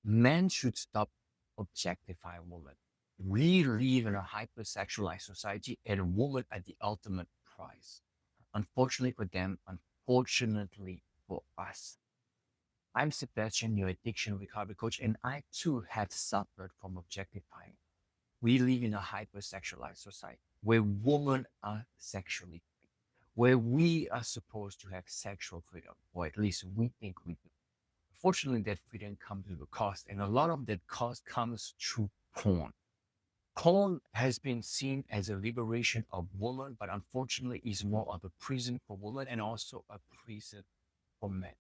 Men should stop objectifying women. We live in a hypersexualized society, and women are the ultimate prize. Unfortunately for them, unfortunately for us. I'm Sebastian, your addiction recovery coach, and I too have suffered from objectifying. We live in a hypersexualized society where women are sexually free, where we are supposed to have sexual freedom, or at least we think we do. Fortunately, that freedom comes with a cost, and a lot of that cost comes through porn. Porn has been seen as a liberation of women, but unfortunately is more of a prison for women and also a prison for men.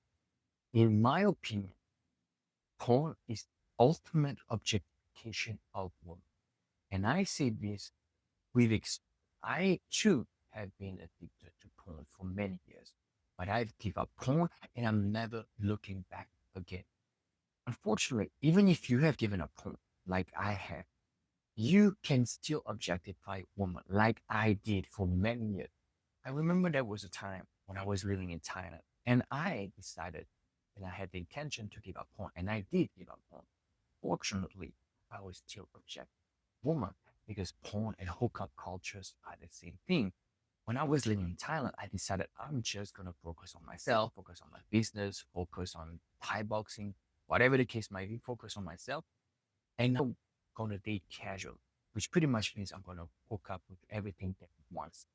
In my opinion, porn is ultimate objectification of women. And I say this with I too have been addicted to porn for many years, but I've given up porn and I'm never looking back again. Unfortunately, even if you have given up porn, like I have, you can still objectify women like I did for many years. I remember there was a time when I was living in Thailand and I decided and I had the intention to give up porn and I did give up porn. Fortunately, I was still object woman because porn and hookup cultures are the same thing. When I was living in Thailand, I decided I'm just gonna focus on myself, focus on my business, focus on Thai boxing, whatever the case might be, focus on myself. And I'm gonna date casual, which pretty much means I'm gonna hook up with everything that wants.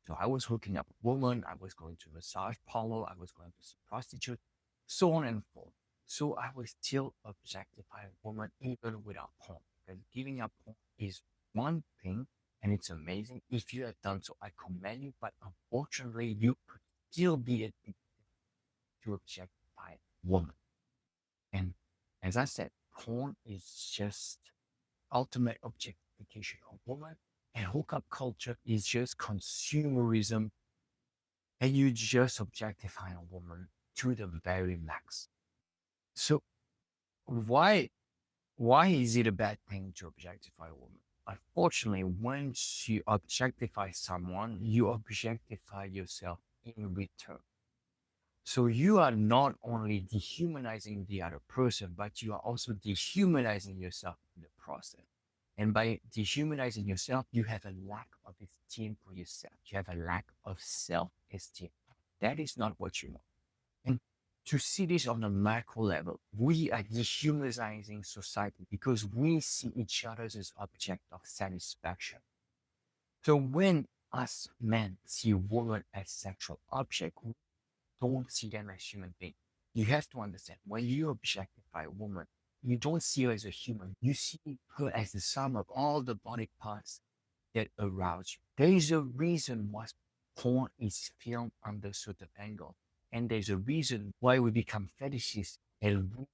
So I was hooking up with women, I was going to massage parlor, I was going to see prostitute, so on and forth. So I was still objectifying women even without porn. Because giving up porn is one thing and it's amazing. If you have done so, I commend you, but unfortunately you could still be addicted to objectify women. And as I said, porn is just ultimate objectification of women, and hookup culture is just consumerism, and you just objectify a woman to the very max. So why why is it a bad thing to objectify a woman? Unfortunately, once you objectify someone, you objectify yourself in return. So you are not only dehumanizing the other person, but you are also dehumanizing yourself in the process. And by dehumanizing yourself, you have a lack of esteem for yourself. You have a lack of self-esteem. That is not what you want. And to see this on a macro level, we are dehumanizing society because we see each other as object of satisfaction. So when us men see women as sexual object, we don't see them as human beings. You have to understand when you objectify a woman, you don't see her as a human. You see her as the sum of all the body parts that arouse you. There is a reason why porn is filmed under a certain angle. And there's a reason why we become fetishists and we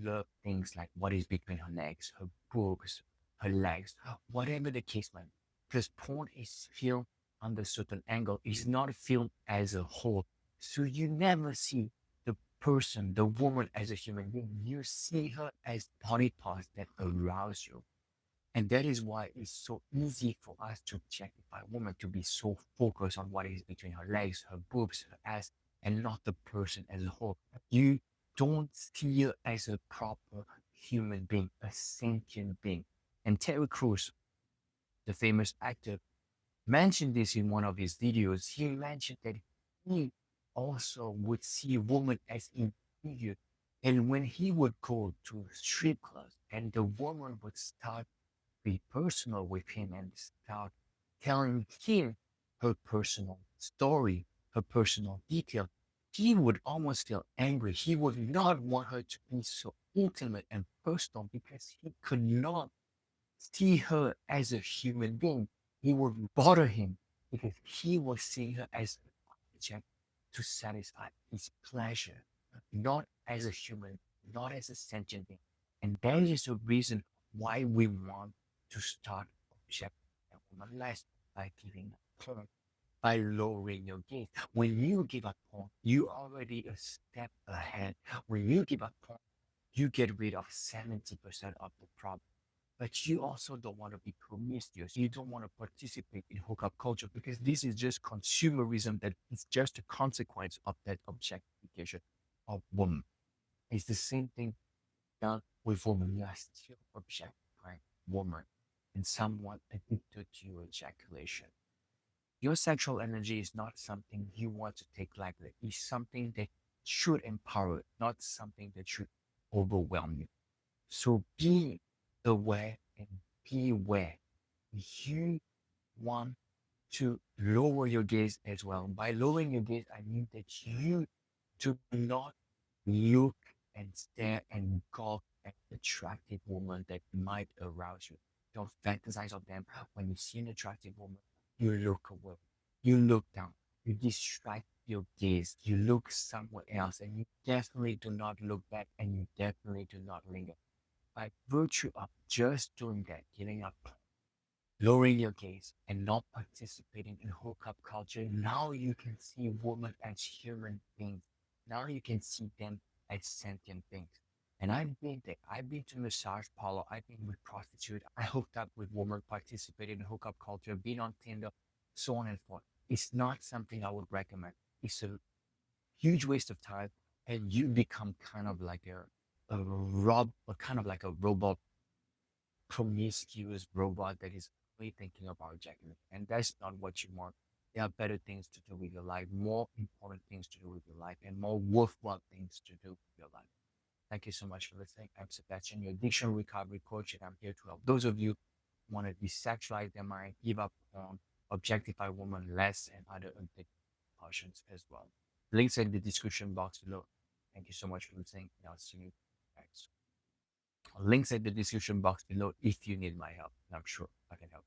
love things like what is between her legs, her boobs, her legs, whatever the case might be. Because porn is filmed under a certain angle. It's not filmed as a whole. So you never see the person, the woman as a human being. You see her as body parts that arouse you. And that is why it's so easy for us to objectify women to be so focused on what is between her legs, her boobs, her ass, and not the person as a whole. You don't see her as a proper human being, a sentient being. And Terry Crews, the famous actor, mentioned this in one of his videos. He mentioned that he also would see women as inferior. And when he would go to strip clubs and the woman would start be personal with him and start telling him her personal story, her personal detail, he would almost feel angry. He would not want her to be so intimate and personal because he could not see her as a human being. It would bother him because he was seeing her as an object to satisfy his pleasure, not as a human, not as a sentient being. And that is the reason why we want to start objecting a woman less by giving up porn, by lowering your gaze. When you give up porn, you already a step ahead. When you give up porn, you get rid of 70% of the problem. But you also don't want to be promiscuous. You don't want to participate in hookup culture because this is just consumerism that is just a consequence of that objectification of woman. It's the same thing Now, with women, you are still objectifying woman and someone addicted to your ejaculation. Your sexual energy is not something you want to take lightly. It's something that should empower, not something that should overwhelm you. So be aware and beware. You want to lower your gaze as well. By lowering your gaze, I mean that you do not look and stare and gawk at attractive woman that might arouse you. Don't fantasize of them. When you see an attractive woman, you look away. You look down. You distract your gaze. You look somewhere else, and you definitely do not look back, and you definitely do not linger. By virtue of just doing that, getting up, lowering your gaze, and not participating in hookup culture, now you can see women as human beings. Now you can see them as sentient beings. And I've been there. I've been to massage parlor. I've been with prostitute. I hooked up with women, participated in hookup culture, been on Tinder, so on and forth. It's not something I would recommend. It's a huge waste of time, and you become kind of like a kind of like a robot, promiscuous robot that is only thinking about ejaculation. And that's not what you want. There are better things to do with your life, more important things to do with your life, and more worthwhile things to do with your life. Thank you so much for listening. I'm Sebastian, your addiction recovery coach, and I'm here to help those of you who want to desexualize their mind, give up on objectify women less, and other addictive compulsions as well. Links in the description box below. Thank you so much for listening, and I'll see you next. Links in the description box below if you need my help, and I'm sure I can help.